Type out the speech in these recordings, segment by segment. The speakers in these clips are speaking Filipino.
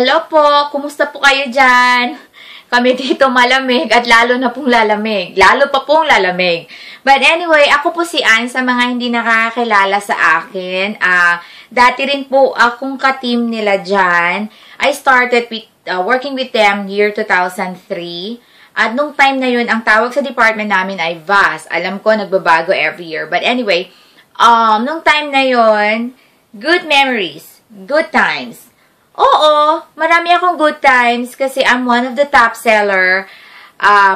Hello po! Kumusta po kayo dyan? Kami dito malamig at lalo na pong lalamig. Lalo pa pong lalamig. But anyway, ako po si Ann sa mga hindi nakakakilala sa akin. Dati rin po akong ka-team nila dyan. I started with, working with them year 2003. At nung time na yun, ang tawag sa department namin ay VAS. Alam ko, nagbabago every year. But anyway, nung time na yun, good memories, good times. Oo, marami akong good times kasi I'm one of the top seller.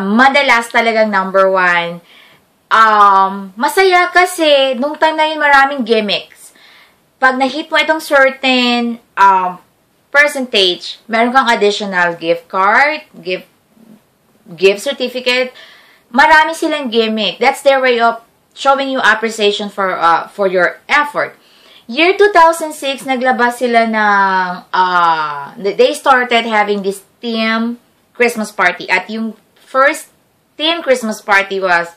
Madalas talagang number 1. Masaya kasi nung time na yun maraming gimmicks. Pag na-hit mo itong certain percentage, meron kang additional gift card, gift certificate. Marami silang gimmick. That's their way of showing you appreciation for your effort. Year 2006, naglabas sila ng, they started having this theme Christmas party. At yung first theme Christmas party was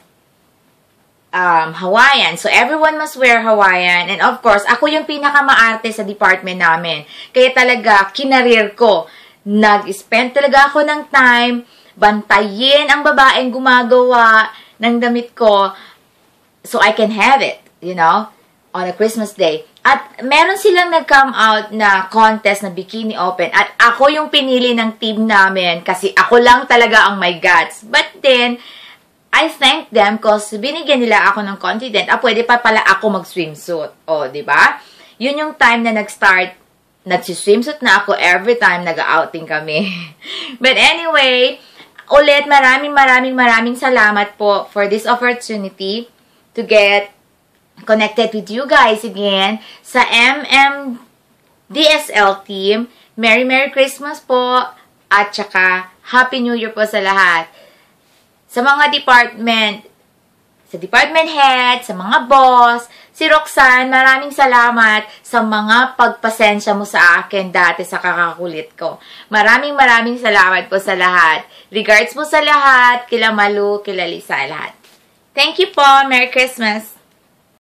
Hawaiian. So, everyone must wear Hawaiian. And of course, ako yung pinakamaarte sa department namin. Kaya talaga, kinareer ko. Nag-spend talaga ako ng time, bantayin ang babaeng gumagawa ng damit ko so I can have it, you know, on a Christmas day. At meron silang nag-come out na contest na Bikini Open. At ako yung pinili ng team namin kasi ako lang talaga ang may guts. But then, I thank them because binigyan nila ako ng confidence. Pwede pa pala ako mag-swimsuit. O, diba? Yun yung time na nag-start. Nag-swimsuit na ako every time nag-outing kami. But anyway, ulit maraming salamat po for this opportunity to get connected with you guys again sa MMDSL team. Merry Christmas po at saka Happy New Year po sa lahat. Sa mga department, sa department head, sa mga boss, si Roxanne, maraming salamat sa mga pagpasensya mo sa akin dati sa kakakulit ko. Maraming salamat po sa lahat. Regards po sa lahat, kila Malu, kila Lisa, lahat. Thank you po. Merry Christmas!